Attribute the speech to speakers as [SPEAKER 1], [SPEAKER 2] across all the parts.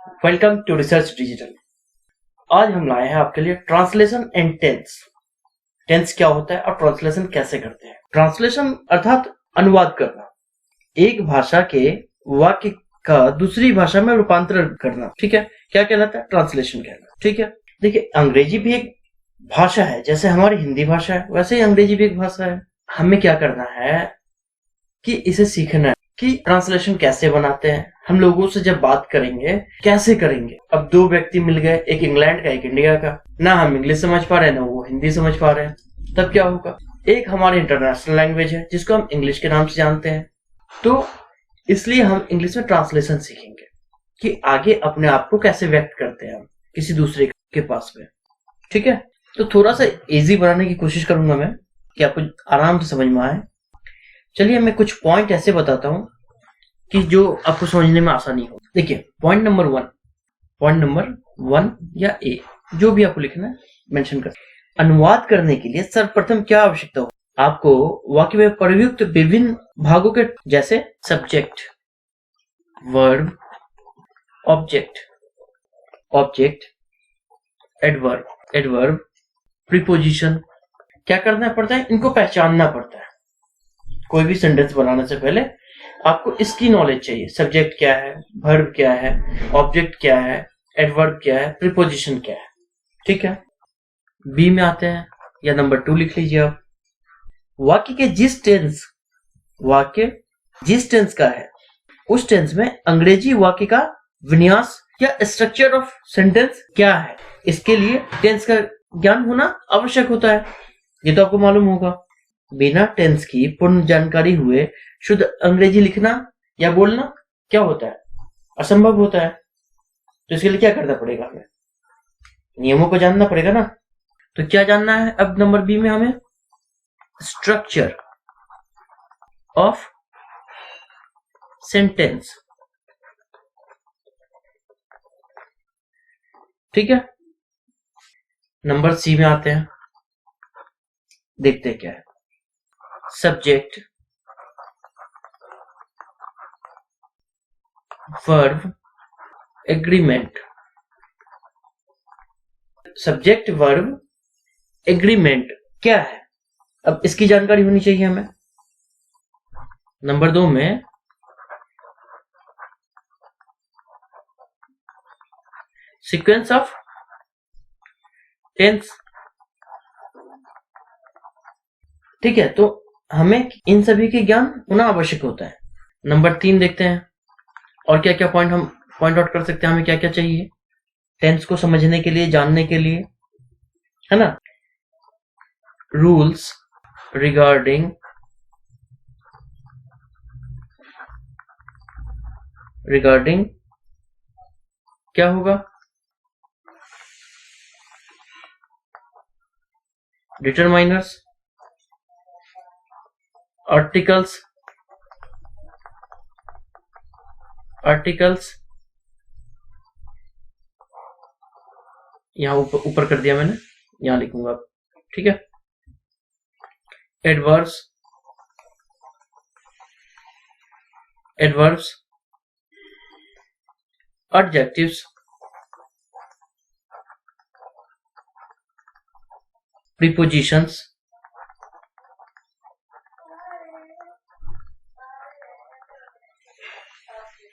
[SPEAKER 1] Welcome to research digital. आज हम लाए हैं आपके लिए ट्रांसलेशन एंड टेंस। टेंस क्या होता है और ट्रांसलेशन कैसे करते हैं। ट्रांसलेशन अर्थात अनुवाद करना, एक भाषा के वाक्य का दूसरी भाषा में रूपांतरण करना। ठीक है, क्या कहलाता है? ट्रांसलेशन कहलाता है। ठीक है, देखिए अंग्रेजी भी एक भाषा है, जैसे हमारी हिंदी भाषा है वैसे ही अंग्रेजी भी एक भाषा है। हमें क्या करना है कि इसे सीखना है कि ट्रांसलेशन कैसे बनाते हैं। हम लोगों से जब बात करेंगे कैसे करेंगे। अब दो व्यक्ति मिल गए, एक इंग्लैंड का एक इंडिया का, ना हम इंग्लिश समझ पा रहे हैं ना वो हिंदी समझ पा रहे हैं, तब क्या होगा? एक हमारी इंटरनेशनल लैंग्वेज है जिसको हम इंग्लिश के नाम से जानते हैं, तो इसलिए हम इंग्लिश में ट्रांसलेशन सीखेंगे कि आगे अपने आप को कैसे व्यक्त करते हैं हम किसी दूसरे के पास में। ठीक है, तो थोड़ा सा इजी बनाने की कोशिश करूंगा मैं कि आपको आराम से समझ में आए। चलिए मैं कुछ पॉइंट ऐसे बताता हूं कि जो आपको समझने में आसानी हो। देखिए पॉइंट नंबर वन या ए, जो भी आपको लिखना है मेंशन कर। अनुवाद करने के लिए सर्वप्रथम क्या आवश्यकता हो? आपको वाक्य में प्रयुक्त विभिन्न भागों के, जैसे subject, verb, object, adverb, preposition, क्या करना पड़ता है? इनको पहचानना पड़ता है। कोई भी सेंटेंस बनाने से पहले आपको इसकी नॉलेज चाहिए। सब्जेक्ट क्या है, वर्ब क्या है, ऑब्जेक्ट क्या है, एडवर्ब क्या है, प्रीपोजिशन क्या है। ठीक है, बी में आते हैं, या नंबर 2 लिख लीजिए आप। वाक्य जिस टेंस का है उस टेंस में अंग्रेजी वाक्य का विन्यास या स्ट्रक्चर ऑफ सेंटेंस क्या है, इसके लिए टेंस का ज्ञान होना आवश्यक होता है। ये तो आपको मालूम होगा। बिना टेंस की पूर्ण जानकारी हुए शुद्ध अंग्रेजी लिखना या बोलना क्या होता है? असंभव होता है। तो इसके लिए क्या करना पड़ेगा? हमें नियमों को जानना पड़ेगा ना। तो क्या जानना है अब नंबर बी में? हमें स्ट्रक्चर ऑफ सेंटेंस। ठीक है, नंबर सी में आते हैं, देखते हैं क्या है। Subject, verb, agreement. Subject, verb, agreement क्या है? अब इसकी जानकारी होनी चाहिए हमें। नंबर 2 में सीक्वेंस ऑफ टेंस। ठीक है, तो हमें इन सभी के ज्ञान होना आवश्यक होता है। नंबर 3 देखते हैं और क्या क्या पॉइंट हम पॉइंट आउट कर सकते हैं। हमें क्या क्या चाहिए टेंस को समझने के लिए, जानने के लिए, है ना? रूल्स रिगार्डिंग क्या होगा? डिटरमाइनर्स, आर्टिकल्स यहां ऊपर कर दिया मैंने, यहां लिखूंगा। ठीक है, एडवर्ब्स, एडजेक्टिव्स, प्रीपोजिशंस,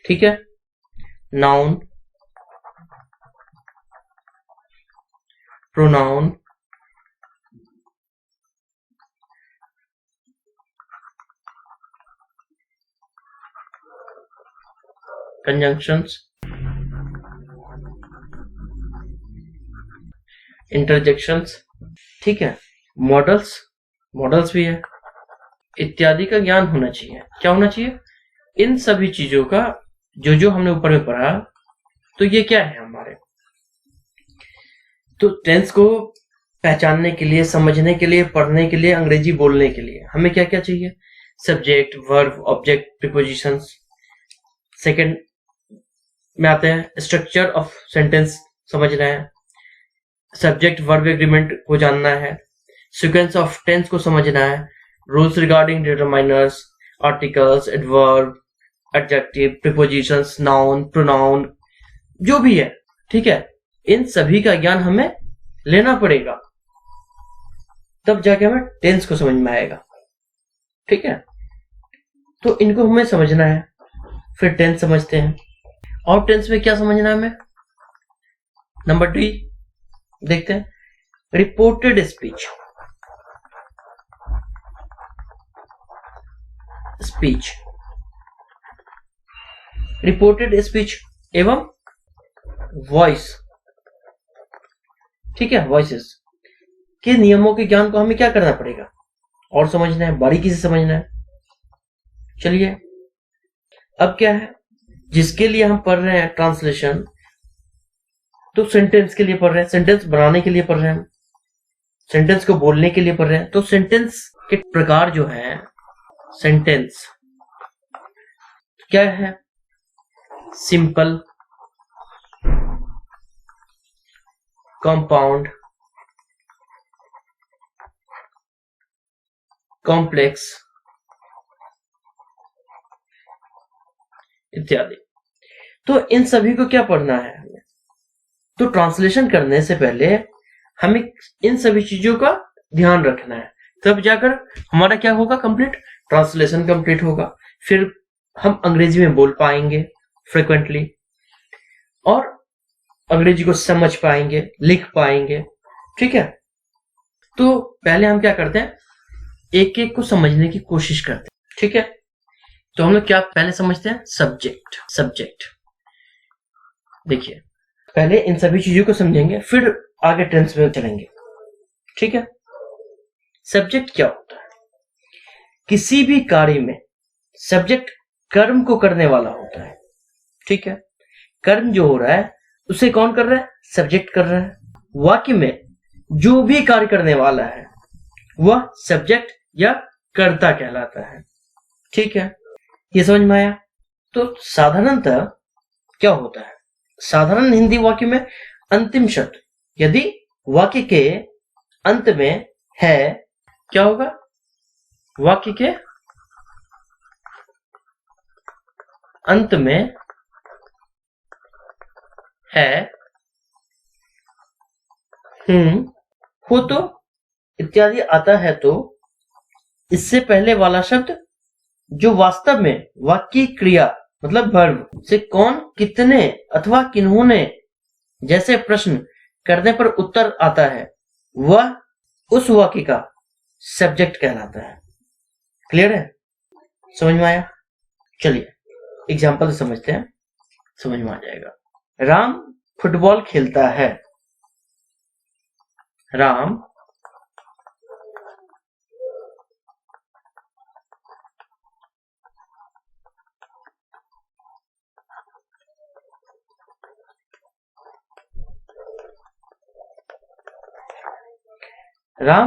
[SPEAKER 1] ठीक है, नाउन, प्रोनाउन, कंजंक्शंस, इंटरजेक्शंस। ठीक है, मॉडल्स भी है, इत्यादि का ज्ञान होना चाहिए। क्या होना चाहिए? इन सभी चीजों का जो हमने ऊपर में पढ़ा, तो ये क्या है हमारे? तो टेंस को पहचानने के लिए, समझने के लिए, पढ़ने के लिए, अंग्रेजी बोलने के लिए हमें क्या क्या चाहिए? Subject, verb, object, prepositions. Second में आते हैं स्ट्रक्चर ऑफ सेंटेंस समझना है, सब्जेक्ट वर्ब एग्रीमेंट को जानना है, सीक्वेंस ऑफ टेंस को समझना है, rules regarding determiners, articles, adverb, adjective, prepositions, noun, pronoun, जो भी है, ठीक है, इन सभी का ज्ञान हमें लेना पड़ेगा, तब जाके हमें टेंस को समझ में आएगा। ठीक है, तो इनको हमें समझना है, फिर टेंस समझते हैं। और टेंस में क्या समझना है हमें? नंबर डी देखते हैं, रिपोर्टेड स्पीच। रिपोर्टेड स्पीच एवं वॉइस, ठीक है, वॉइसेस के नियमों के ज्ञान को हमें क्या करना पड़ेगा और समझना है, बारीकी से समझना है। चलिए, अब क्या है, जिसके लिए हम पढ़ रहे हैं ट्रांसलेशन, तो सेंटेंस के लिए पढ़ रहे हैं, सेंटेंस बनाने के लिए पढ़ रहे हैं, सेंटेंस को बोलने के लिए पढ़ रहे हैं। तो सेंटेंस के प्रकार जो है, सेंटेंस क्या है? सिंपल, कंपाउंड, कॉम्प्लेक्स इत्यादि। तो इन सभी को क्या पढ़ना है हमें? तो ट्रांसलेशन करने से पहले हमें इन सभी चीजों का ध्यान रखना है, तब जाकर हमारा क्या होगा, कंप्लीट ट्रांसलेशन कंप्लीट होगा। फिर हम अंग्रेजी में बोल पाएंगे फ्रिक्वेंटली और अंग्रेजी को समझ पाएंगे, लिख पाएंगे। ठीक है, तो पहले हम क्या करते हैं, एक एक को समझने की कोशिश करते हैं। ठीक है, तो हम लोग क्या पहले समझते हैं, सब्जेक्ट। देखिए, पहले इन सभी चीजों को समझेंगे, फिर आगे टेंस में चलेंगे। ठीक है, सब्जेक्ट क्या होता है? किसी भी कार्य में सब्जेक्ट कर्म को करने वाला होता है। ठीक है, कर्म जो हो रहा है उसे कौन कर रहा है? सब्जेक्ट कर रहा है। वाक्य में जो भी कार्य करने वाला है वह सब्जेक्ट या कर्ता कहलाता है। ठीक है, ये समझ में आया? तो साधारणतः क्या होता है, साधारण हिंदी वाक्य में अंतिम शब्द यदि वाक्य के अंत में है, क्या होगा? वाक्य के अंत में है, हो तो इत्यादि आता है, तो इससे पहले वाला शब्द जो वास्तव में वाक्य क्रिया मतलब वर्ब से कौन, कितने अथवा किन्होंने जैसे प्रश्न करने पर उत्तर आता है, वह उस वाक्य का सब्जेक्ट कहलाता है। क्लियर है? समझ में आया? चलिए एग्जाम्पल से समझते हैं, समझ में आ जाएगा। राम फुटबॉल खेलता है। राम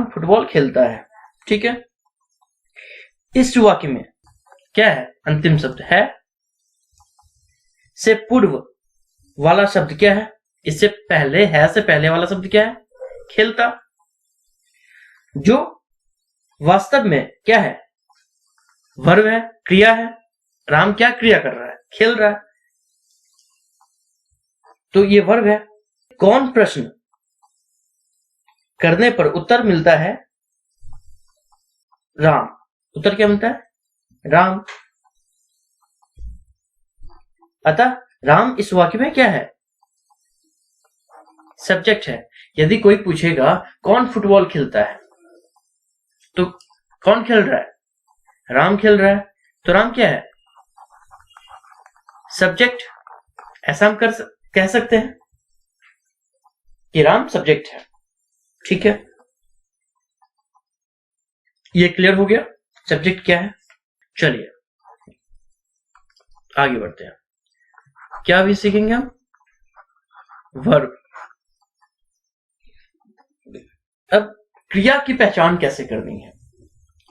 [SPEAKER 1] फुटबॉल खेलता है। ठीक है, इस वाक्य में क्या है? अंतिम शब्द है से पूर्व वाला शब्द क्या है? इससे पहले है से पहले वाला शब्द क्या है? खेलता, जो वास्तव में क्या है? वर्ब है, क्रिया है। राम क्या क्रिया कर रहा है? खेल रहा है, तो ये वर्ब है। कौन प्रश्न करने पर उत्तर मिलता है? राम। उत्तर क्या मिलता है? राम। अतः राम इस वाक्य में क्या है? सब्जेक्ट है। यदि कोई पूछेगा कौन फुटबॉल खेलता है, तो कौन खेल रहा है? राम खेल रहा है, तो राम क्या है? सब्जेक्ट। ऐसा हम कह सकते हैं कि राम सब्जेक्ट है। ठीक है, ये क्लियर हो गया सब्जेक्ट क्या है। चलिए आगे बढ़ते हैं। क्या भी सीखेंगे हम? वर्ब। अब क्रिया की पहचान कैसे करनी है?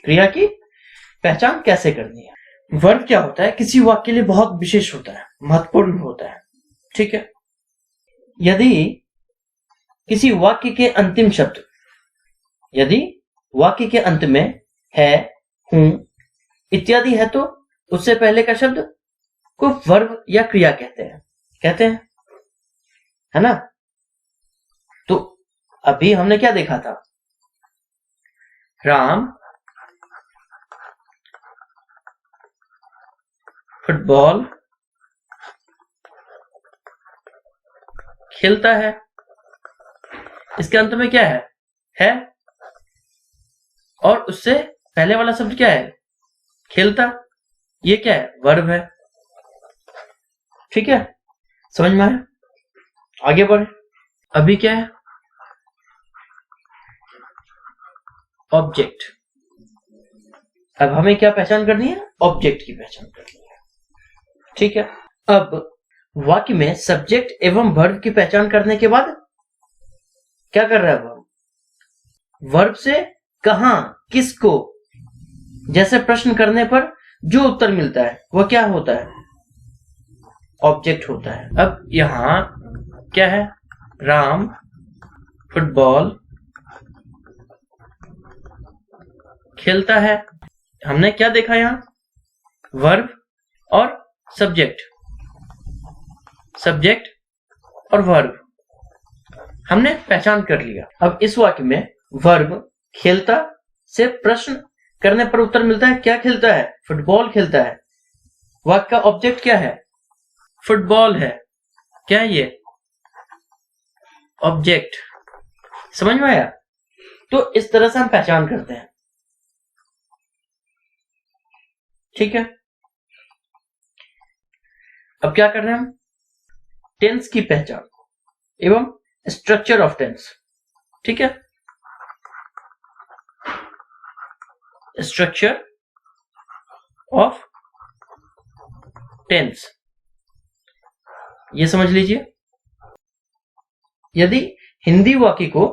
[SPEAKER 1] क्रिया की पहचान कैसे करनी है? वर्ब क्या होता है? किसी वाक्य के लिए बहुत विशेष होता है, महत्वपूर्ण होता है। ठीक है, यदि किसी वाक्य के अंतिम शब्द, यदि वाक्य के अंत में है, हूं इत्यादि है, तो उससे पहले का शब्द को वर्ब या क्रिया कहते हैं। है ना। तो अभी हमने क्या देखा था, राम फुटबॉल खेलता है। इसके अंत में क्या है और उससे पहले वाला शब्द क्या है, खेलता। ये क्या है, वर्ब है। ठीक है, समझ में आया। आगे बढ़े। अभी क्या है, ऑब्जेक्ट। अब हमें क्या पहचान करनी है, ऑब्जेक्ट की पहचान करनी है। ठीक है, अब वाक्य में सब्जेक्ट एवं वर्ब की पहचान करने के बाद क्या कर रहा है हम, वर्ब से कहां, किसको, जैसे प्रश्न करने पर जो उत्तर मिलता है वह क्या होता है, ऑब्जेक्ट होता है। अब यहां क्या है, राम फुटबॉल खेलता है। हमने क्या देखा यहां, वर्ब और सब्जेक्ट, सब्जेक्ट और वर्ब हमने पहचान कर लिया। अब इस वाक्य में वर्ब खेलता से प्रश्न करने पर उत्तर मिलता है, क्या खेलता है, फुटबॉल खेलता है। वाक्य का ऑब्जेक्ट क्या है, फुटबॉल है। क्या है ये, ऑब्जेक्ट। समझ में आया। तो इस तरह से हम पहचान करते हैं। ठीक है, अब क्या कर रहे हैं हम, टेंस की पहचान एवं स्ट्रक्चर ऑफ टेंस। ठीक है, स्ट्रक्चर ऑफ टेंस ये समझ लीजिए। यदि हिंदी वाक्य को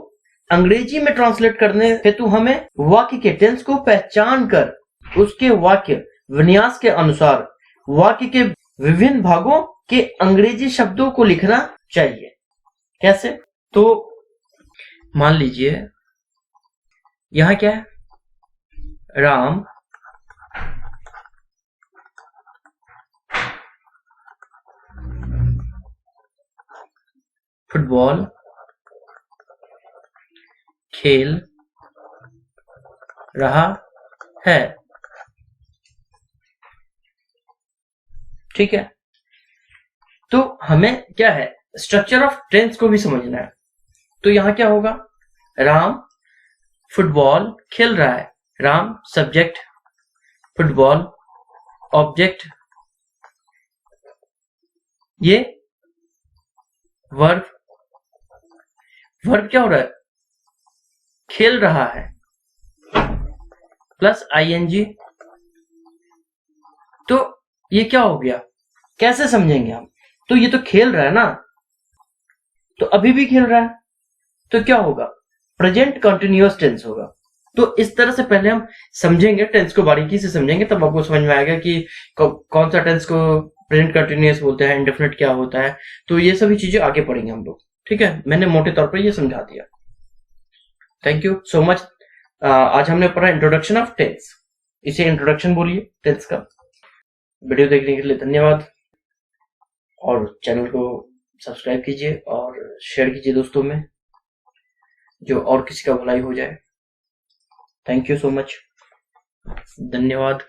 [SPEAKER 1] अंग्रेजी में ट्रांसलेट करने हेतु हमें वाक्य के टेंस को पहचान कर उसके वाक्य विन्यास के अनुसार वाक्य के विभिन्न भागों के अंग्रेजी शब्दों को लिखना चाहिए। कैसे, तो मान लीजिए यहां क्या है, राम फुटबॉल खेल रहा है। ठीक है, तो हमें क्या है, स्ट्रक्चर ऑफ टेंस को भी समझना है। तो यहां क्या होगा, राम फुटबॉल खेल रहा है। राम सब्जेक्ट, फुटबॉल ऑब्जेक्ट, ये वर्ब। वर्ब क्या हो रहा है, खेल रहा है प्लस आईएनजी। तो ये क्या हो गया, कैसे समझेंगे हम, तो ये तो खेल रहा है ना, तो अभी भी खेल रहा है, तो क्या होगा, प्रेजेंट कंटिन्यूअस टेंस होगा। तो इस तरह से पहले हम समझेंगे, टेंस को बारीकी से समझेंगे, तब आपको समझ में आएगा कि कौन सा टेंस को प्रेजेंट कंटिन्यूअस बोलते हैं, इंडेफिनिट क्या होता है। तो ये सभी चीजें आगे पढ़ेंगे हम लोग। ठीक है, मैंने मोटे तौर पर ये समझा दिया। Thank you so much. आज हमने पढ़ा इंट्रोडक्शन ऑफ टेंस। इसे इंट्रोडक्शन बोलिए टेंस का। वीडियो देखने के लिए धन्यवाद, और चैनल को सब्सक्राइब कीजिए और शेयर कीजिए दोस्तों में, जो और किसी का भलाई हो जाए। थैंक यू सो मच, धन्यवाद।